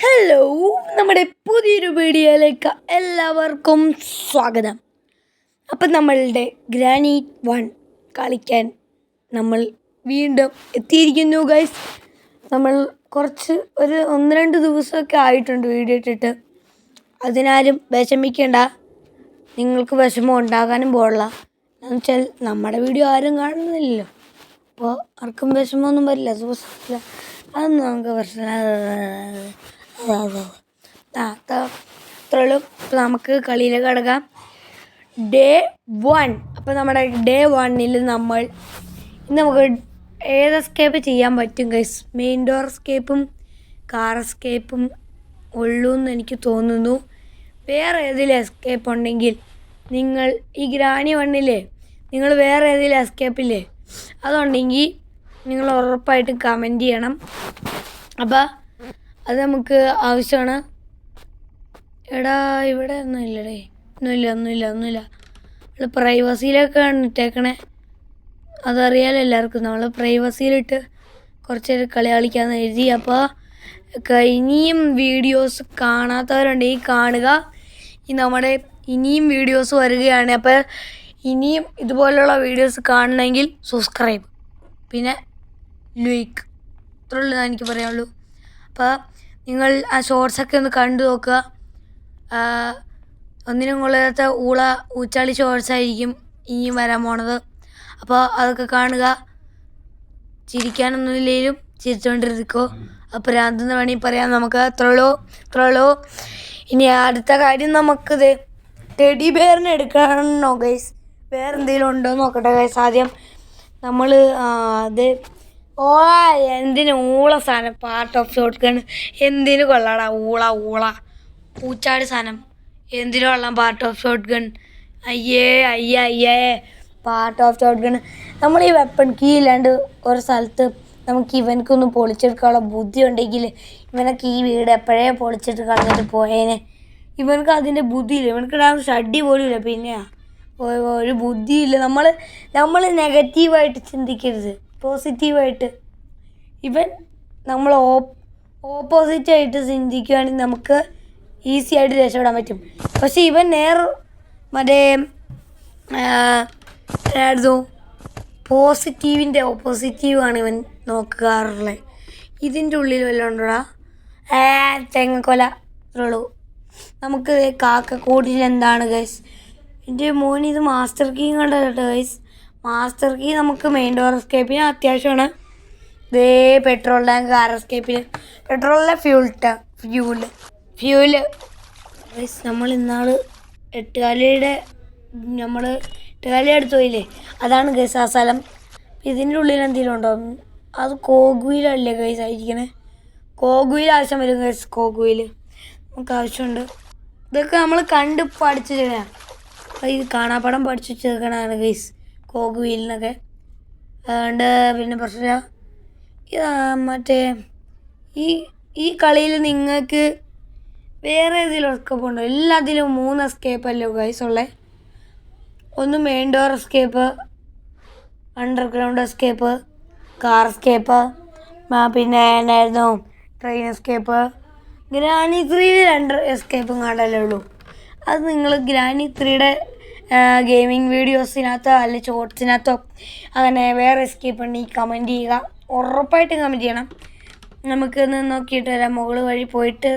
Hello, നമ്മുടെ പുതിയൊരു വീഡിയോയിലേക്ക് എല്ലാവർക്കും സ്വാഗതം. അപ്പം നമ്മളുടെ ഗ്രാനൈറ്റ് 1 കളിക്കാൻ നമ്മൾ വീണ്ടും എത്തിയിരിക്കുന്നു ഗൈസ്. നമ്മൾ ഒരു 1-2 ദിവസമൊക്കെ ആയിട്ടുണ്ട് വീഡിയോ ഇട്ടിട്ട്. അതിനാരും വിഷമിക്കേണ്ട, നിങ്ങൾക്ക് വിഷമം ഉണ്ടാകാനും പോകില്ല. എന്ന് വെച്ചാൽ നമ്മുടെ വീഡിയോ ആരും കാണുന്നില്ലല്ലോ, അപ്പോൾ ആർക്കും വിഷമമൊന്നും വരില്ല. അതൊന്നും നമുക്ക് പ്രശ്നം. അത്രയുള്ളൂ. അപ്പോൾ നമുക്ക് കളിയിലേക്ക് കടക്കാം. ഡേ 1. അപ്പോൾ നമ്മുടെ ഡേ 1 നമുക്ക് ഏത് എസ്കേപ്പ് ചെയ്യാൻ പറ്റും ഗൈസ്? മെയിൻ ഡോർ എസ്കേപ്പും കാർ എസ്കേപ്പും ഉള്ളൂ എന്ന് എനിക്ക് തോന്നുന്നു. വേറെ ഏതെങ്കിലും എസ്കേപ്പ് ഉണ്ടെങ്കിൽ നിങ്ങൾ ഈ ഗ്രാനി 1 നിങ്ങൾ വേറെ ഏതെങ്കിലും എസ്കേപ്പില്ലേ അതുണ്ടെങ്കിൽ നിങ്ങൾ ഉറപ്പായിട്ടും കമൻറ്റ് ചെയ്യണം. അപ്പോൾ അത് നമുക്ക് ആവശ്യമാണ്. എടാ, ഇവിടെ ഒന്നുമില്ലടേ, ഒന്നുമില്ല. നമ്മൾ പ്രൈവസിയിലൊക്കെയാണ് ഇട്ടേക്കണേ. അതറിയാലോ എല്ലാവർക്കും. നമ്മൾ പ്രൈവസിയിലിട്ട് കുറച്ച് നേരം കളി കളിക്കാമെന്ന് എഴുതി. അപ്പോൾ ഇനിയും വീഡിയോസ് കാണാത്തവരുണ്ടെങ്കിൽ കാണുക. നമ്മുടെ ഇനിയും വീഡിയോസ് വരികയാണ്. അപ്പോൾ ഇനിയും ഇതുപോലുള്ള വീഡിയോസ് കാണണമെങ്കിൽ സബ്സ്ക്രൈബ്, പിന്നെ ലൈക്ക്, ഇത്രയുള്ളൂ എനിക്ക് പറയാനുള്ളൂ. അപ്പോൾ നിങ്ങൾ ആ ഷോർട്സൊക്കെ ഒന്ന് കണ്ടു നോക്കുക. ഒന്നിനും കൊള്ളാത്ത ഊച്ചാളി ഷോർട്സായിരിക്കും ഇനിയും വരാൻ പോണത്. അപ്പോൾ അതൊക്കെ കാണുക. ചിരിക്കാനൊന്നുമില്ലെങ്കിലും ചിരിച്ചുകൊണ്ടിരിക്കോ. അപ്പോൾ ഭ്രാന്തെന്ന് വേണമെങ്കിൽ പറയാം. നമുക്ക് അത്രയുള്ളൂ. ഇനി അടുത്ത കാര്യം, നമുക്കിത് ടെഡി ബെയറിനെ എടുക്കണോ ഗൈസ്? വേറെ എന്തെങ്കിലും ഉണ്ടോ എന്ന് നോക്കട്ടെ ഗൈസ്. ആദ്യം നമ്മൾ അത് എന്തിന് സാധനം പാർട്ട് ഓഫ് ഷോട്ട് ഗൺ എന്തിനു കൊള്ളാടാ? ഊച്ചാടി സാധനം എന്തിനു കൊള്ളാം പാർട്ട് ഓഫ് ഷോട്ട് ഗൺ? അയ്യേ പാർട്ട് ഓഫ് ഷോട്ട് ഗൺ. നമ്മൾ ഈ വെപ്പൺ കീ ഇല്ലാണ്ട് ഒരു സ്ഥലത്ത് നമുക്ക് ഇവനക്കൊന്ന് പൊളിച്ചെടുക്കാനുള്ള ബുദ്ധി ഉണ്ടെങ്കിൽ ഇവനൊക്കെ ഈ വീട് എപ്പോഴേ പൊളിച്ചിട്ട് കളഞ്ഞിട്ട് പോയേനെ. ഇവനക്ക് അതിൻ്റെ ബുദ്ധിയില്ല. ഇവനക്ക് ഷഡ്ഡി പോലും ഇല്ല. പിന്നെ ഒരു ബുദ്ധിയില്ല. നമ്മൾ നെഗറ്റീവായിട്ട് ചിന്തിക്കരുത്, പോസിറ്റീവായിട്ട്. നമ്മൾ ഓപ്പോസിറ്റായിട്ട് ചിന്തിക്കുകയാണെങ്കിൽ നമുക്ക് ഈസി ആയിട്ട് രക്ഷപ്പെടാൻ പറ്റും. പക്ഷേ ഇവൻ പോസിറ്റീവിൻ്റെ ഓപ്പോസിറ്റീവാണ് ഇവൻ നോക്കാറുള്ളത്. ഇതിൻ്റെ ഉള്ളിൽ വല്ലതും ഉണ്ടോടാ? തെങ്ങക്കൊല, ഇത്രയുള്ളൂ. നമുക്ക് കാക്കക്കൂട്ടിൽ എന്താണ് ഗൈസ്? എൻ്റെ മോൻ ഇത് മാസ്റ്റർ കീ കണ്ടോ ഗൈസ്? മാസ്റ്റർ കീ നമുക്ക് മെയിൻ ഡോർ എസ്കേപ്പിന് അത്യാവശ്യമാണ്. പെട്രോൾ ടാങ്ക്, കാർ എസ്കേപ്പിന് പെട്രോളിലെ ഫ്യൂല് ഗൈസ്. നമ്മൾ ഇന്നാൾ എട്ടുകാലിയുടെ അടുത്ത് പോയില്ലേ, അതാണ് ഗൈസ് ആ സ്ഥലം. ഇതിൻ്റെ ഉള്ളിൽ എന്തെങ്കിലും ഉണ്ടോ? അത് കോഗ്വീലല്ലേ ഗൈസ് ആയിരിക്കണേ? കോഗ്വീൽ ആവശ്യം വരും ഗൈസ്. കോഗ്വീൽ നമുക്ക് ആവശ്യമുണ്ട്. ഇതൊക്കെ നമ്മൾ കണ്ട് പഠിച്ചു ചെയ്യണം. ഇത് കാണാപ്പാടം പഠിച്ചു ചേർക്കണതാണ് ഗൈസ് കോഗ്വീലിനൊക്കെ. അതുകൊണ്ട് പിന്നെ പ്രശ്നമില്ല. മറ്റേ ഈ കളിയിൽ നിങ്ങൾക്ക് വേറെ ഏതെങ്കിലും എസ്കേപ്പ് ഉണ്ടോ? എല്ലാത്തിലും 3 എസ്കേപ്പല്ലോ ഗൈസ് ഉള്ളത്. ഒന്ന് main door escape, underground escape, car escape, പിന്നെ എന്നായിരുന്നു ട്രെയിൻ എസ്കേപ്പ്. ഗ്രാനി 3 2 എസ്കേപ്പും കാണാനല്ലേ ഉള്ളൂ. അത് നിങ്ങൾ ഗ്രാനി 3 ഗെയിമിംഗ് വീഡിയോസിനകത്തോ അല്ലെങ്കിൽ ഷോർട്സിനകത്തോ അങ്ങനെ വേറെ എസ്കേപ്പ് ഉണ്ടെങ്കിൽ കമൻറ്റ് ചെയ്യുക. ഉറപ്പായിട്ടും കമൻറ്റ് ചെയ്യണം. നമുക്കൊന്ന് നോക്കിയിട്ട് വരാം. മുകൾ വഴി പോയിട്ട്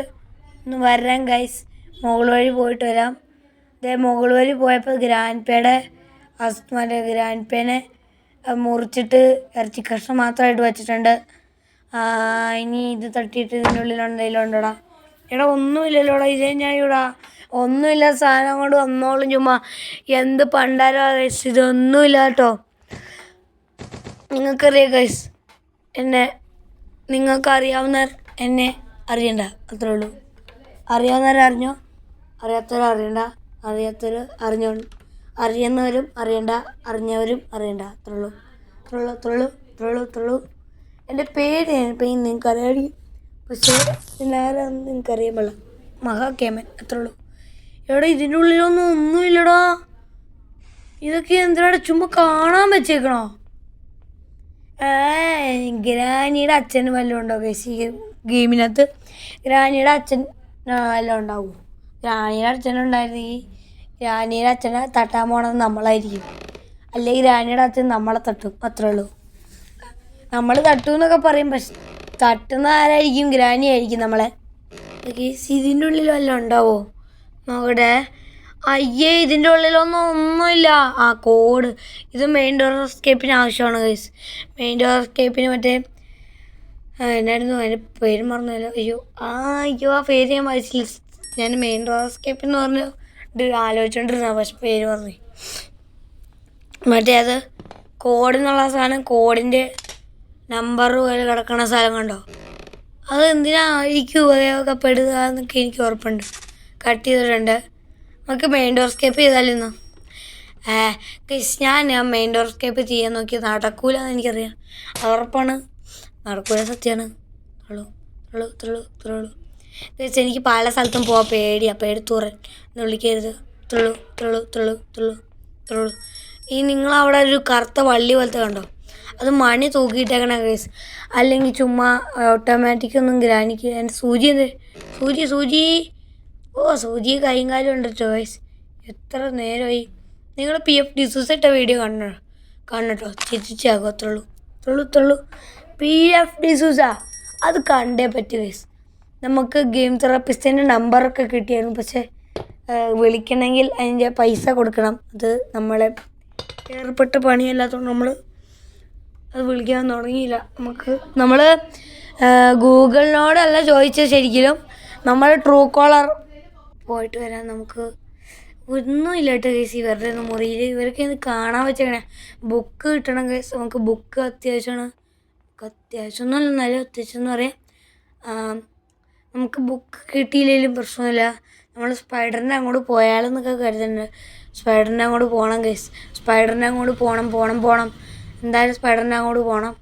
ഒന്ന് വരാം ഗൈസ്. മുകൾ വഴി പോയിട്ട് വരാം. മുകൾ വഴി പോയപ്പോൾ ഗ്രാൻഡ്പേനെ മുറിച്ചിട്ട് ഇറച്ചി കഷ്ണം മാത്രമായിട്ട് വെച്ചിട്ടുണ്ട്. ഇനി ഇത് തട്ടിയിട്ട് ഇതിൻ്റെ ഉള്ളിൽ എന്തെങ്കിലും ഉണ്ടോടാ? എടാ, ഒന്നുമില്ലല്ലോടാ. ഇതേ ഞാൻ ഇവിടെ ഒന്നുമില്ല സാധനം കൊണ്ട് വന്നോളും. ചുമ്മാ എന്ത് പണ്ടാരോ ഗൈസ്, ഇതൊന്നുമില്ല കേട്ടോ. നിങ്ങൾക്കറിയാം ഗൈസ്, നിങ്ങൾക്കറിയാവുന്നവർ എന്നെ അറിയണ്ട, അത്രേ ഉള്ളൂ. അറിയാവുന്നവർ അറിഞ്ഞോ, അറിയാത്തവർ അറിയണ്ട, അറിയാത്തവർ അറിയുന്നവരും അറിയണ്ട, അറിഞ്ഞവരും അറിയണ്ട. അത്രയുള്ളൂ. എൻ്റെ പേര് നിങ്ങൾക്ക് അറിയാടി, പക്ഷേ ആരാന്ന് നിങ്ങൾക്കറിയാൻ പാടില്ല. മഹാകേമൻ, അത്രയുള്ളൂ. എവിടെ ഇതിൻ്റെ ഒന്നുമില്ലടാ. ഇതൊക്കെ എന്തിനാണ് ചുമ്മാ കാണാൻ വെച്ചേക്കണോ? ഗ്രാനിയുടെ അച്ഛനും വല്ലതും ഉണ്ടോ ഗൈസ്? ഗെയിമിനകത്ത് ഗ്രാനിയുടെ അച്ഛൻ എല്ലാം ഉണ്ടാവും. ഗ്രാനിയുടെ അച്ഛനുണ്ടായിരുന്നെങ്കിൽ ഗ്രാനിയുടെ അച്ഛനെ തട്ടാൻ പോണത് നമ്മളായിരിക്കും, അല്ലെങ്കിൽ ഗ്രാനിയുടെ അച്ഛൻ നമ്മളെ തട്ടും, അത്രേ ഉള്ളൂ. നമ്മൾ തട്ടും എന്നൊക്കെ പറയും, പക്ഷെ തട്ടുന്ന ആരായിരിക്കും? ഗ്രാനി ആയിരിക്കും നമ്മളെ. ഇതിൻ്റെ ഉള്ളിൽ വല്ലതും ഉണ്ടാവോ നോക്കട്ടെ. അയ്യേ, ഇതിൻ്റെ ഒന്നുമില്ല. ആ കോഡ്, ഇത് മെയിൻ ഡോർ എസ്കേപ്പിന് ആവശ്യമാണ് ഗൈസ്. മെയിൻ ഡോർ എസ്കേപ്പിന് മറ്റേ എന്നായിരുന്നു അതിൻ്റെ പേര് മറന്നല്ലോ. അയ്യോ ആ പേര് ഞാൻ വായിച്ചില്ല. ഞാൻ മെയിൻ ഡോർ എസ്കേപ്പെന്ന് പറഞ്ഞ് ആലോചിച്ചുകൊണ്ടിരുന്ന, പക്ഷെ പേര് പറഞ്ഞു. മറ്റേ അത് കോഡ് എന്നുള്ള സാധനം, കോഡിൻ്റെ നമ്പർ പോലെ കിടക്കണ സ്ഥലം കണ്ടോ? അത് എന്തിനായിരിക്കും ഉപയോഗപ്പെടുക എന്നൊക്കെ എനിക്ക് ഉറപ്പുണ്ട്. കട്ട് ചെയ്തിട്ടുണ്ട്. നമുക്ക് മെയിൻ ഡോർ സ്കേപ്പ് ചെയ്താലിന്ന് ഞാൻ മെയിൻ ഡോർ സ്കേപ്പ് ചെയ്യാൻ നോക്കി നടക്കൂല എന്ന് എനിക്കറിയാം. അത് ഉറപ്പാണ്, നടക്കൂല, സത്യമാണ്. തുള്ളു എനിക്ക് പല സ്ഥലത്തും പോവാൻ പേടിയാണ്. പേടിത്തൂറൻ എന്ന് വിളിക്കരുത്. തുള്ളു. ഈ നിങ്ങളവിടെ ഒരു കറുത്ത വള്ളി പോലത്തെ കണ്ടോ? അത് മണി തൂക്കിയിട്ടേക്കണ കേസ്, അല്ലെങ്കിൽ ചുമ്മാ ഓട്ടോമാറ്റിക് ഒന്നും ഗ്രാനിക്ക്. എൻ്റെ സൂചി സൂചി കൈയും കാലും ഉണ്ട് ചോയ്സ്. എത്ര നേരമായി? നിങ്ങൾ PF ഡിസൂസ് ഇട്ട വീഡിയോ കാണട്ടോ, ചിരിച്ചാകും. തുള്ളു. PF ഡിസൂസാ, അത് കണ്ടേ പറ്റും കേസ്. നമുക്ക് ഗെയിം തെറാപ്പിസ്റ്റിൻ്റെ നമ്പറൊക്കെ കിട്ടിയായിരുന്നു, പക്ഷേ വിളിക്കണമെങ്കിൽ അതിൻ്റെ പൈസ കൊടുക്കണം. അത് നമ്മളെ ഏർപ്പെട്ട പണിയല്ലാത്തതുകൊണ്ട് നമ്മൾ അത് വിളിക്കാൻ തുടങ്ങിയില്ല. നമ്മൾ ഗൂഗിളിനോടല്ല ചോദിച്ചത്. ശരിക്കും നമ്മൾ ട്രൂ കോളർ പോയിട്ട് വരാൻ നമുക്ക് ഒന്നുമില്ല കേട്ടോ കേസ്. ഇവരുടെ ഒന്നും മുറിയിൽ ഇവർക്ക് ഇത് കാണാൻ വെച്ചേക്കണേ. ബുക്ക് കിട്ടണം കേസ്. നമുക്ക് ബുക്ക് അത്യാവശ്യമാണ്. അത്യാവശ്യമൊന്നുമല്ല, എന്നാലും അത്യാവശ്യം എന്ന് പറയാം. നമുക്ക് ബുക്ക് കിട്ടിയില്ലെങ്കിലും പ്രശ്നമില്ല. നമ്മൾ സ്പൈഡറിൻ്റെ അങ്ങോട്ട് പോയാലെന്നൊക്കെ കരുതുന്നുണ്ട്. സ്പൈഡറിൻ്റെ അങ്ങോട്ട് പോകണം കേസ്. സ്പൈഡറിൻ്റെ അങ്ങോട്ട് പോകണം. എന്തായാലും സ്പൈഡറിൻ്റെ അങ്ങോട്ട് പോകണം.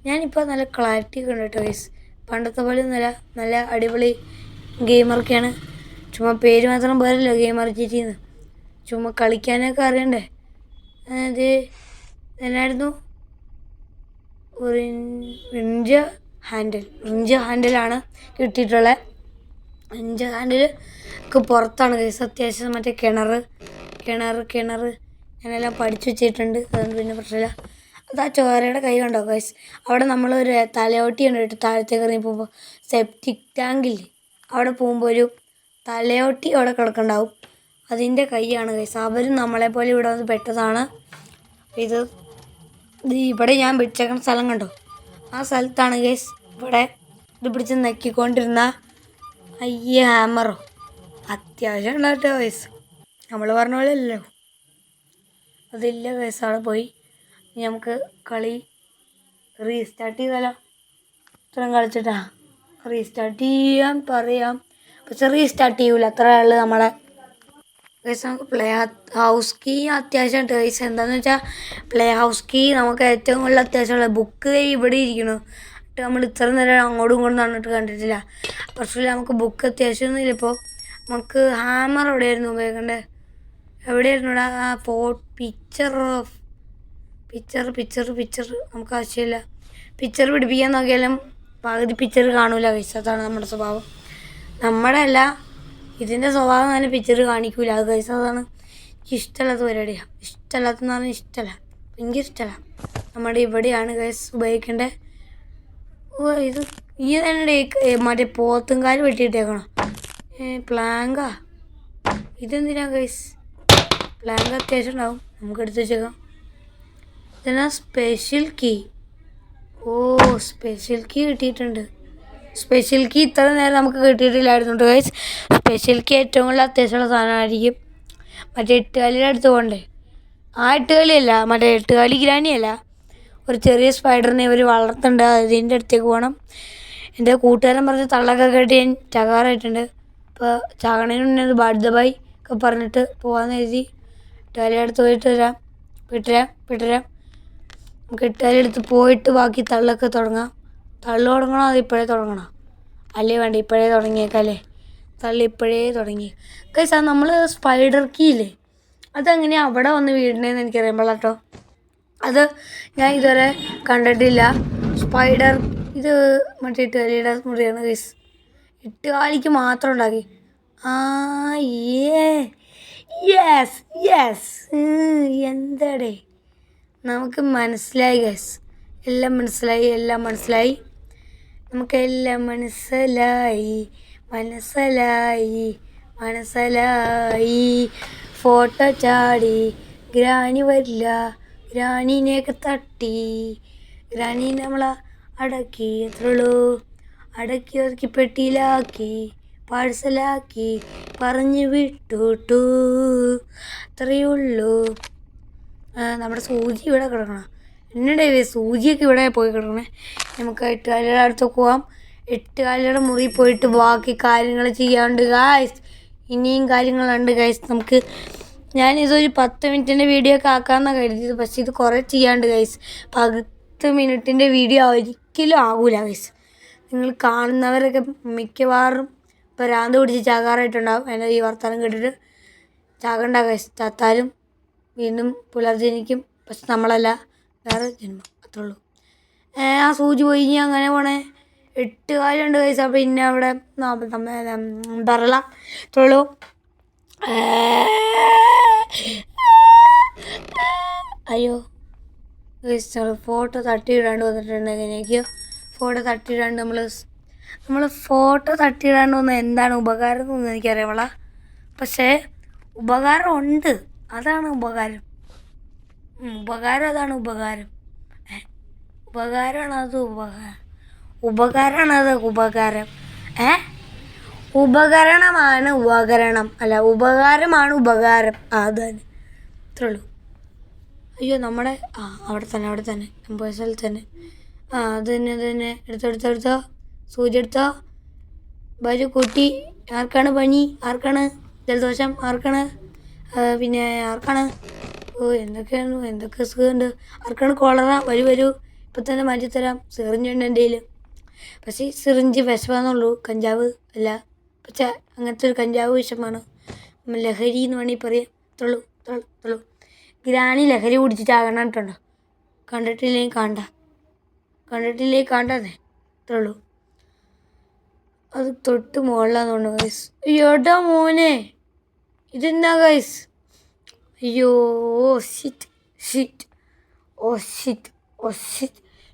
ഞാനിപ്പോൾ നല്ല ക്ലാരിറ്റി ഒക്കെ ഉണ്ട് കേട്ടോ ഗൈസ്. പണ്ടത്തെ പോലെ നല്ല അടിപൊളി ഗെയിമറൊക്കെയാണ്. ചുമ്മാ പേര് മാത്രം പോരല്ലോ ഗെയിമർ ചേച്ചിന്ന്, ചുമ്മാ കളിക്കാനൊക്കെ അറിയണ്ടേ. അത് എന്നായിരുന്നു? റിഞ്ച് ഹാൻഡിലാണ് കിട്ടിയിട്ടുള്ളത്. റിഞ്ച് ഹാൻഡിൽ ഒക്കെ പുറത്താണ് ഗൈസ്. അത്യാവശ്യം മറ്റേ കിണർ ഞാനെല്ലാം പഠിച്ചു വെച്ചിട്ടുണ്ട്, അതൊന്നും പിന്നെ പ്രശ്നമില്ല. അത് ആ ചോരയുടെ കൈ കണ്ടോ ഗൈസ്? അവിടെ നമ്മളൊരു തലയോട്ടി ഉണ്ട് കേട്ടോ. താഴത്തേക്ക് ഇറങ്ങി പോകുമ്പോൾ സെപ്റ്റിക് ടാങ്കില്ലേ, അവിടെ പോകുമ്പോൾ ഒരു തലയോട്ടി അവിടെ കിടക്കുന്നുണ്ടാവും. അതിൻ്റെ കൈയാണ് ഗൈസ്. അവരും നമ്മളെപ്പോലെ ഇവിടെ വന്ന് പെട്ടതാണ്. ഇത് ഇവിടെ ഞാൻ പിടിച്ചേക്കുന്ന സ്ഥലം കണ്ടോ? ആ സ്ഥലത്താണ് ഗൈസ്. ഇവിടെ ഇത് പിടിച്ച് നക്കിക്കൊണ്ടിരുന്ന ഹാമറോ അത്യാവശ്യം ഉണ്ടാവട്ടെ ഗൈസ്. നമ്മൾ പറഞ്ഞ പോലെ അല്ലല്ലോ, അതില്ല ഗൈസ്. അവിടെ പോയി നമുക്ക് കളി റീസ്റ്റാർട്ട് ചെയ്താലോ? ഇത്രയും കളിച്ചിട്ടാ റീസ്റ്റാർട്ട് ചെയ്യാൻ പറയാം, പക്ഷെ റീസ്റ്റാർട്ട് ചെയ്യൂല. അത്ര ഉള്ളു നമ്മളെ ഗൈസ്. നമുക്ക് പ്ലേ ഹൗസ് കീ അത്യാവശ്യമായിട്ട് ഗൈസ്. എന്താണെന്ന് വെച്ചാൽ പ്ലേ ഹൗസ് കീ നമുക്ക് ഏറ്റവും കൂടുതൽ അത്യാവശ്യമുള്ള ബുക്ക് ഇവിടെ ഇരിക്കണു. നമ്മൾ ഇത്ര നേരം അങ്ങോട്ടും ഇങ്ങോട്ടും നടന്നിട്ട് കണ്ടിട്ടില്ല. പക്ഷേ നമുക്ക് ബുക്ക് അത്യാവശ്യമൊന്നുമില്ല. ഇപ്പോൾ നമുക്ക് ഹാമർ എവിടെയായിരുന്നു ഉപയോഗിക്കേണ്ടത്? എവിടെയായിരുന്നു ഇവിടെ? പിക്ചർ നമുക്ക് ആവശ്യമില്ല. പിക്ചർ പിടിപ്പിക്കാൻ നോക്കിയാലും പകുതി പിക്ചർ കാണൂല ഗൈസ്. അതാണ് നമ്മുടെ സ്വഭാവം. നമ്മുടെ അല്ല, ഇതിൻ്റെ സ്വഭാവം തന്നെ പിക്ചർ കാണിക്കൂല. അത് ഗൈസ്, അതാണ് എനിക്ക് ഇഷ്ടമല്ലാത്ത പരിപാടിയാണ്. ഇഷ്ടമല്ലാത്തെന്ന് പറഞ്ഞാൽ ഇഷ്ടമല്ല, എനിക്ക് ഇഷ്ടമല്ല. നമ്മുടെ ഇവിടെയാണ് ഗൈസ് ഉപയോഗിക്കേണ്ടത്. ഇത് ഈ തന്നെ മറ്റേ പോത്തുംകാൽ വെട്ടിയിട്ടേക്കണം. പ്ലാങ്കാ ഇതെന്തിനാ ഗൈസ്? പ്ലാങ്ക് അത്യാവശ്യം ഉണ്ടാവും, നമുക്ക് എടുത്ത് വെച്ചേക്കാം. ഇതെന്നാ സ്പെഷ്യൽ കീ? സ്പെഷ്യൽ കീ കിട്ടിയിട്ടുണ്ട്. സ്പെഷ്യൽ കീ ഇത്ര നേരം നമുക്ക് കിട്ടിയിട്ടില്ലായിരുന്നു ഗൈസ്. സ്പെഷ്യൽ കീ ഏറ്റവും കൂടുതൽ അത്യാവശ്യമുള്ള സാധനമായിരിക്കും. മറ്റേ എട്ടുകാലിയുടെ അടുത്ത് പോകണ്ടേ? ആ എട്ടുകാലിയല്ല, മറ്റേ എട്ടുകാലി ഗ്രാനിയല്ല, ഒരു ചെറിയ സ്പൈഡറിനെ ഇവർ വളർത്തുന്നുണ്ട്, അതിൻ്റെ അടുത്തേക്ക് പോകണം. എൻ്റെ കൂട്ടുകാരൻ പറഞ്ഞ് തള്ളൊക്കെ കേട്ട് ഞാൻ ചകാറായിട്ടുണ്ട്. അപ്പോൾ ചകണേന് മുന്നേ ബാഡ് ദ ബൈ ഒക്കെ പറഞ്ഞിട്ട് പോകാമെന്ന് എഴുതി. എട്ടുകാലിയുടെ അടുത്ത് പോയിട്ട് വിട്ടുതരാം. നമുക്ക് എട്ടുകാലിയുടെ അടുത്ത് പോയിട്ട് ബാക്കി തള്ളൊക്കെ തുടങ്ങാം. തള്ളു തുടങ്ങണോ അത് ഇപ്പോഴേ തുടങ്ങണോ? അല്ലേ വേണ്ട, ഇപ്പോഴേ തുടങ്ങിയേക്കല്ലേ. തള്ളി ഇപ്പോഴേ തുടങ്ങി ഗൈസ്. അത് നമ്മൾ സ്പൈഡർ കീ ഇല്ലേ, അതെങ്ങനെയാണ് അവിടെ വന്ന് വീടണേന്ന് എനിക്കറിയാൻ പാടില്ല കേട്ടോ. അത് ഞാൻ ഇതുവരെ കണ്ടിട്ടില്ല. സ്പൈഡർ ഇത് മറ്റേ ഇട്ടുകാലിയുടെ മുറിയാണ് ഗൈസ്. ഇട്ടുകാലിക്ക് മാത്രം ഉണ്ടാക്കി. Yes yes. എന്താടേ നമുക്ക് മനസ്സിലായി ഗൈസ്. എല്ലാം മനസ്സിലായി. നമുക്കെല്ലാം മനസ്സിലായി. ഫോട്ടോ ചാടി ഗ്രാനി വരില്ല, ഗ്രാനീനെയൊക്കെ തട്ടി ഗ്രാനീനെ നമ്മൾ അടക്കി. എത്രയുള്ളൂ? അടക്കി ഒതുക്കി പെട്ടിയിലാക്കി പാഴ്സലാക്കി പറഞ്ഞു വിട്ടു. അത്രയേ ഉള്ളൂ. നമ്മുടെ സൂചി ഇവിടെ കിടക്കണം. എന്നടേ സൂചിയൊക്കെ ഇവിടെ പോയി കിടക്കണേ. നമുക്ക് എട്ടുകാലിയുടെ അടുത്തൊക്കെ പോവാം. എട്ടുകാലിയുടെ മുറി പോയിട്ട് ബാക്കി കാര്യങ്ങൾ ചെയ്യാണ്ട് ഗായ്സ്. ഇനിയും കാര്യങ്ങളുണ്ട് ഗൈസ്. ഞാനിതൊരു 10 മിനിറ്റിൻ്റെ വീഡിയോ ഒക്കെ ആക്കാമെന്നാണ് കരുതിയത്. പക്ഷേ ഇത് കുറേ ചെയ്യാണ്ട് ഗൈസ്. 10 മിനിറ്റിൻ്റെ വീഡിയോ ഒരിക്കലും ആകൂല ഗൈസ്. നിങ്ങൾ കാണുന്നവരൊക്കെ മിക്കവാറും ഭ്രാന്ത് പിടിച്ച് ചാകാറായിട്ടുണ്ടാവും എൻ്റെ ഈ വർത്തമാനം കേട്ടിട്ട്. ചാകണ്ട ഗൈസ്. ചത്താലും വീണ്ടും പുനർജനിക്കും. പക്ഷെ നമ്മളല്ല, വേറെ ജന്മം. അത്രേ ഉള്ളൂ. ആ സൂചി പോയി ഇനി അങ്ങനെ പോണേ. 8 കാലുണ്ട് ഗൈസ്. അപ്പോൾ പിന്നെ അവിടെ പറയല. അത്രേ ഉള്ളൂ. അയ്യോ ഗൈസ്, ഫോട്ടോ തട്ടിയിടാണ്ട് വന്നിട്ടുണ്ടെങ്കിൽ എനിക്ക് ഫോട്ടോ തട്ടിയിടാണ്ട് നമ്മൾ ഫോട്ടോ തട്ടിയിടാണ്ട് വന്ന എന്താണ് ഉപകാരം എന്നൊന്നും എനിക്കറിയാമല്ല. പക്ഷേ ഉപകാരം ഉണ്ട്. അതാണ് ഉപകാരം. അതാണ് ഉപകാരം. ഉപകാരമാണ് അത് ഉപകാരം. ഉപകരണമാണ് ഉപകരണം, അല്ല ഉപകാരമാണ് ഉപകാരം. അത് തന്നെ. അത്രേ ഉള്ളൂ. അയ്യോ നമ്മുടെ അവിടെ തന്നെ പോയ സ്ഥലത്ത് തന്നെ. അത് തന്നെ. എടുത്തോ സൂചി എടുത്തോ. വരൂ കൂട്ടി. ആർക്കാണ് പനി? ആർക്കാണ് ജലദോഷം? ആർക്കാണ് പിന്നെ ആർക്കാണ് എന്തൊക്കെ സുഖമുണ്ട്? ആർക്കാണ് കോളറ? വരൂ ഇപ്പം തന്നെ മാറ്റിത്തരാം. സിറിഞ്ചുണ്ട് എൻ്റെ കയ്യിൽ. പക്ഷേ ഈ സിറിഞ്ച് വിഷമാണെന്നുള്ളൂ, കഞ്ചാവ് അല്ല. പക്ഷേ അങ്ങനത്തെ ഒരു കഞ്ചാവ് വിഷമാണ്, ലഹരി എന്ന് വേണമെങ്കിൽ പറയാം. തുള്ളു. ഗ്രാനി ലഹരി കുടിച്ചിട്ടാകണം കേട്ടോ. കണ്ടിട്ടില്ലെങ്കിൽ കാണണ്ടേ. തുള്ളു. അത് തൊട്ട് മുകളിലാന്ന് തോന്നുന്നു ഗൈസ്. അയ്യോട്ടാ മോനെ, ഇതെന്താ ഗൈസ്? അയ്യോ ഷിറ്റ്.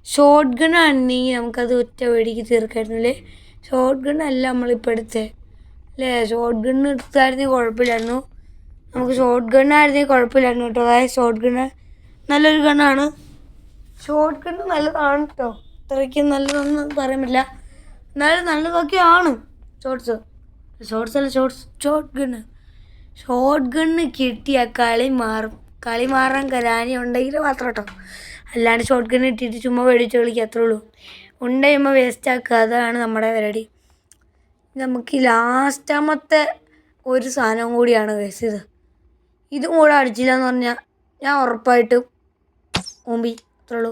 ഷോർട്ട് ഗൺ ആണെങ്കിൽ നമുക്കത് ഒറ്റ വെടിക്ക് തീർക്കായിരുന്നില്ലേ? ഷോർട്ട് ഗൺ അല്ല നമ്മളിപ്പോൾ എടുത്തേ അല്ലേ? ഷോർട്ട് ഗൺ എടുത്തായിരുന്നെങ്കിൽ കുഴപ്പമില്ലായിരുന്നു. നമുക്ക് ഷോർട്ട് ഗൺ ആയിരുന്നെങ്കിൽ കുഴപ്പമില്ലായിരുന്നു കേട്ടോ. അതായത് ഷോർട്ട് ഗണ്ണ് നല്ലൊരു ഗണ്ണാണ്. ഷോർട്ട് ഗണ്ണ് നല്ലതാണ് കേട്ടോ. അത്രയ്ക്ക് നല്ലതൊന്നും പറയാൻ പറ്റില്ല, എന്നാലും നല്ലതൊക്കെയാണ്. ഷോർട്ട് ഗണ്ണ് കിട്ടിയ കളി മാറാൻ ഗ്രാനി ഉണ്ടെങ്കിൽ മാത്രം കേട്ടോ. അല്ലാണ്ട് ഷോർട്ട് ഗണ്ണ് ഇട്ടിട്ട് ചുമ്മാ മേടിച്ച് കളിക്കുക, അത്രേ ഉള്ളൂ. ഉണ്ടുമ്പോൾ വേസ്റ്റ് ആക്കുക, അതാണ് നമ്മുടെ പരിപാടി. നമുക്ക് ലാസ്റ്റാമത്തെ ഒരു സാധനം കൂടിയാണ് ഗൈസ്. ഇതും കൂടെ അടിച്ചില്ല എന്ന് പറഞ്ഞാൽ ഞാൻ ഉറപ്പായിട്ടും ഓമ്പി. അത്രേ ഉള്ളൂ.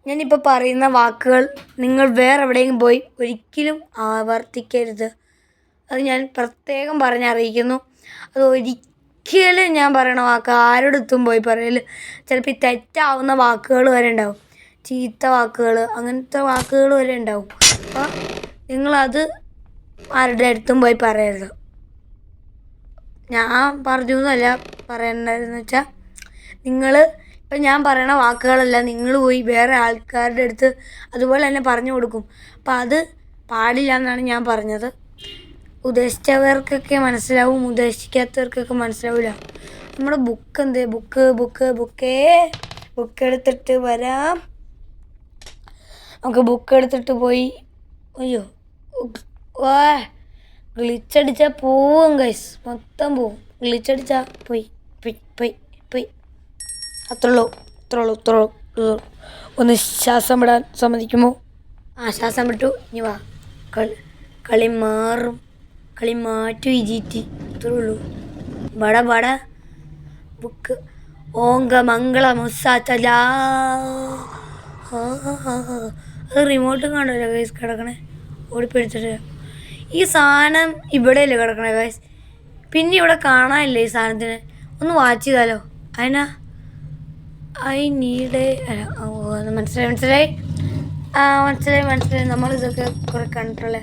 ഞാനിപ്പോൾ പറയുന്ന വാക്കുകൾ നിങ്ങൾ വേറെ എവിടെയെങ്കിലും പോയി ഒരിക്കലും ആവർത്തിക്കരുത്. അത് ഞാൻ പ്രത്യേകം പറഞ്ഞറിയിക്കുന്നു. അത് ഒരിക്കലും ഞാൻ പറയണ വാക്ക് ആരോടത്തും പോയി പറയൽ. ചിലപ്പോൾ ഈ തെറ്റാവുന്ന വാക്കുകൾ വരെ ഉണ്ടാവും, ചീത്ത വാക്കുകൾ, അങ്ങനത്തെ വാക്കുകൾ വരെ ഉണ്ടാവും. അപ്പോൾ നിങ്ങളത് ആരുടെ അടുത്തും പോയി പറയരുത്. ഞാൻ പറഞ്ഞു എന്നല്ല പറയണ്ടെന്ന് വെച്ചാൽ, ഇപ്പം ഞാൻ പറയണ വാക്കുകളല്ല നിങ്ങൾ പോയി വേറെ ആൾക്കാരുടെ അടുത്ത് അതുപോലെ തന്നെ പറഞ്ഞു കൊടുക്കും. അപ്പം അത് പാടില്ല എന്നാണ് ഞാൻ പറഞ്ഞത്. ഉദ്ദേശിച്ചവർക്കൊക്കെ മനസ്സിലാവും, ഉദ്ദേശിക്കാത്തവർക്കൊക്കെ മനസ്സിലാവില്ല. നമ്മുടെ ബുക്ക് എടുത്തിട്ട് വരാം. നമുക്ക് ബുക്ക് എടുത്തിട്ട് പോയി. അയ്യോ ഗ്ലിച്ചടിച്ചാൽ പോവും ഗൈസ്, മൊത്തം പോവും. ഗ്ലിച്ചടിച്ചാൽ പോയി. അത്രേ ഉള്ളൂ. ഒന്ന് ശ്വാസം വിടാൻ സമ്മതിക്കുമോ? ശ്വാസം വിട്ടു. ഇനി വാ, കളി മാറ്റും ഇജിറ്റി. അത്രേ ഉള്ളൂ. ബട ബുക്ക് ഓങ്ക മംഗള മുസാറ്റല. അത് റിമോട്ടും കാണുമല്ലോ ഗൈസ് കിടക്കണേ. ഓടിപ്പിടിച്ചിട്ട് ഈ സാധനം ഇവിടെയല്ലേ കിടക്കണേ ഗൈസ്. പിന്നെ ഇവിടെ കാണാനില്ലേ ഈ സാധനത്തിന്? ഒന്ന് വാച്ച് ചെയ്താലോ? ഐ നീഡ് മനസ്സിലായി. മനസ്സിലായി നമ്മളിതൊക്കെ കുറേ കണ്ടിട്ടുള്ള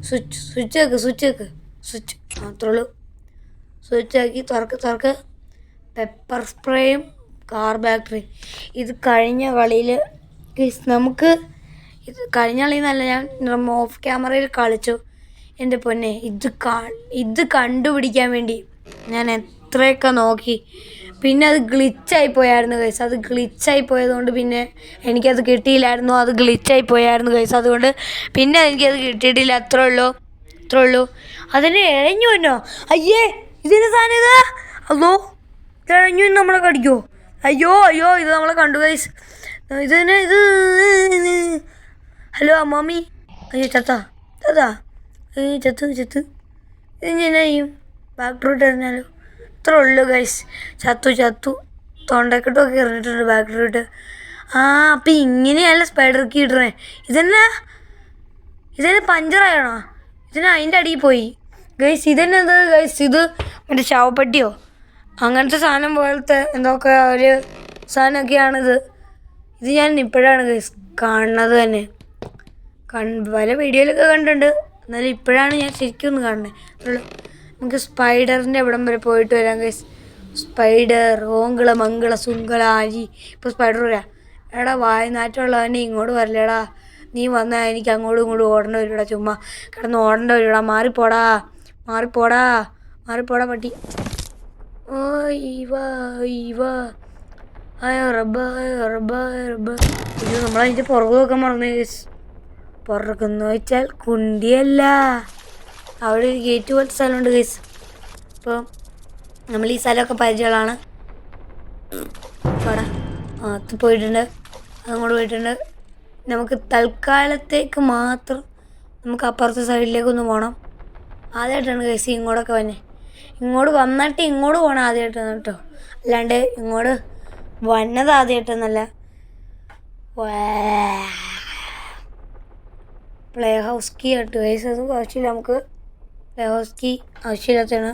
സ്വിച്ച് അത്രേ ഉള്ളൂ. സ്വിച്ച് ആക്കി തുറക്ക് പെപ്പർ സ്പ്രേയും കാർ ബാറ്ററി. ഇത് കഴിഞ്ഞ കളിയിൽ നമുക്ക് ഇത് കഴിഞ്ഞ കളിയിൽ നിന്നല്ല, ഞാൻ ഓഫ് ക്യാമറയിൽ കളിച്ചു. എൻ്റെ പൊന്നെ, ഇത് കണ്ടുപിടിക്കാൻ വേണ്ടി ഞാൻ എത്രയൊക്കെ നോക്കി. പിന്നെ അത് ഗ്ലിച്ചായി പോയായിരുന്നു ഗൈസ്. അത് ഗ്ലിച്ചായി പോയതുകൊണ്ട് പിന്നെ എനിക്കത് കിട്ടിയില്ലായിരുന്നു. അത് ഗ്ലിച്ചായി പോയായിരുന്നു ഗൈസ്. അതുകൊണ്ട് പിന്നെ എനിക്കത് കിട്ടിയിട്ടില്ല. അത്രേ ഉള്ളൂ. അതിന് ഇഴഞ്ഞു വന്നോ? അയ്യേ, ഇതിന് സാധനം ഇതാ. അതോ ഇഴഞ്ഞു നമ്മളെ കടിക്കോ? അയ്യോ ഇത് നമ്മളെ കണ്ടു ഗൈസ്. ഇത് ഹലോ മമ്മി. അയ്യോ ചത്താ ചത്ത് ഇതെങ്ങനെ ചെയ്യും? ബാക്ക് റൂട്ട് എറിഞ്ഞാലോ? ഇത്രേ ഉള്ളൂ ഗൈസ്. ചത്തു തൊണ്ടക്കെട്ടൊക്കെ എറിഞ്ഞിട്ടുണ്ട് ബാക്ക് റൂട്ട്. അപ്പം ഇങ്ങനെയല്ല സ്പൈഡർ കീ ഇടണേ. ഇതെന്നെ പഞ്ചറായണോ? അതിൻ്റെ അടിയിൽ പോയി ഗൈസ്. ഇതെന്നത് ഗൈസ്? ഇത് മറ്റേ ശവപ്പെട്ടിയോ അങ്ങനത്തെ സാധനം പോലത്തെ എന്തൊക്കെ ഒരു സാധനമൊക്കെയാണിത്. ഇത് ഞാൻ ഇപ്പോഴാണ് ഗൈസ് കാണുന്നത് തന്നെ. പല വീഡിയോയിലൊക്കെ കണ്ടിട്ടുണ്ട്, എന്നാലും ഇപ്പോഴാണ് ഞാൻ ശരിക്കും ഒന്ന് കാണുന്നത്. നമുക്ക് സ്പൈഡറിൻ്റെ ഇവിടം വരെ പോയിട്ട് വരാം ഗൈസ്. സ്പൈഡർ ഓങ്കള മംഗള സുങ്കള ആജി. ഇപ്പോൾ സ്പൈഡർ വരാം. എടാ വായനാറ്റമുള്ളവനെ ഇങ്ങോട്ട് വരില്ലടാ. നീ വന്നാൽ എനിക്ക് അങ്ങോട്ടും ഇങ്ങോട്ടും ഓടേണ്ട വരുടാ. ചുമ്മാ കിടന്ന് ഓടേണ്ട വരുടാ. മാറിപ്പോടാ പട്ടി. ഇത് നമ്മളതിൻ്റെ പുറകു നോക്കാൻ മറന്നു ഗൈസ്. പുറകുന്ന് വെച്ചാൽ കുണ്ടിയല്ല, അവിടെ ഒരു ഗേറ്റ് പോലത്തെ സ്ഥലമുണ്ട് ഗൈസ്. അപ്പോൾ നമ്മൾ ഈ സ്ഥലമൊക്കെ പരിചയമുള്ളതാണ്. അവിടെ അത് പോയിട്ടുണ്ട്, അങ്ങോട്ട് പോയിട്ടുണ്ട്. നമുക്ക് തൽക്കാലത്തേക്ക് മാത്രം നമുക്ക് അപ്പുറത്തെ സൈഡിലേക്കൊന്ന് പോകണം. ആദ്യമായിട്ടാണ് ഗൈസ് ഇങ്ങോട്ടൊക്കെ ഇങ്ങോട്ട് വന്നിട്ട് ഇങ്ങോട്ട് പോകണം ആദ്യമായിട്ടാണ് കേട്ടോ. അല്ലാണ്ട് ഇങ്ങോട്ട് വന്നത് ആദ്യമായിട്ടൊന്നല്ല. പ്ലേ ഹൗസ് കീ ആയിട്ട് ഗൈസ്. അത് ആവശ്യമില്ല നമുക്ക്. പ്ലേ ഹൗസ് കീ ആവശ്യമില്ലാത്തതാണ്.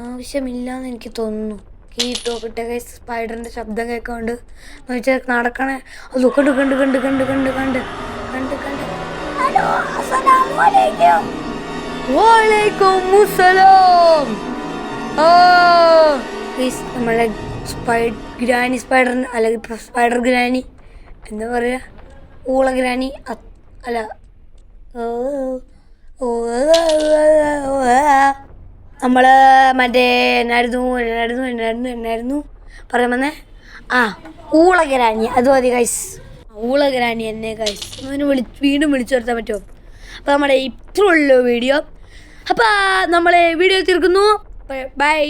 ആവശ്യമില്ലാന്ന് എനിക്ക് തോന്നുന്നു. കീ ഇട്ടോ കിട്ടിയ ഗൈസ്. സ്പൈഡറിൻ്റെ ശബ്ദം കേൾക്കാണ്ട് എന്ന് വെച്ചാൽ നടക്കണേ. അത് കണ്ട്. ഹലോ, അസ്സലാമലൈക്കും. വലൈക്കുമുസ്സലാം. ഗൈസ്, നമ്മളെ ഗ്രാനി സ്പൈഡറിന് അല്ലെങ്കിൽ സ്പൈഡർ ഗ്രാനി എന്താ പറയുക, ഊള ഗ്രാനി അല്ല, നമ്മൾ മറ്റേ എന്നായിരുന്നു പറയാൻ വന്നേ? ഊള ഗ്രാനി. അത് മതി ഗൈസ്, ഊള ഗ്രാനി എന്നെ ഗൈസ്. വീണ്ടും വിളിച്ചു വരുത്താൻ പറ്റുമോ? അപ്പോൾ നമ്മുടെ ഇത്രയുള്ള വീഡിയോ. അപ്പോൾ നമ്മളെ വീഡിയോ തീർക്കുന്നു. ബൈ.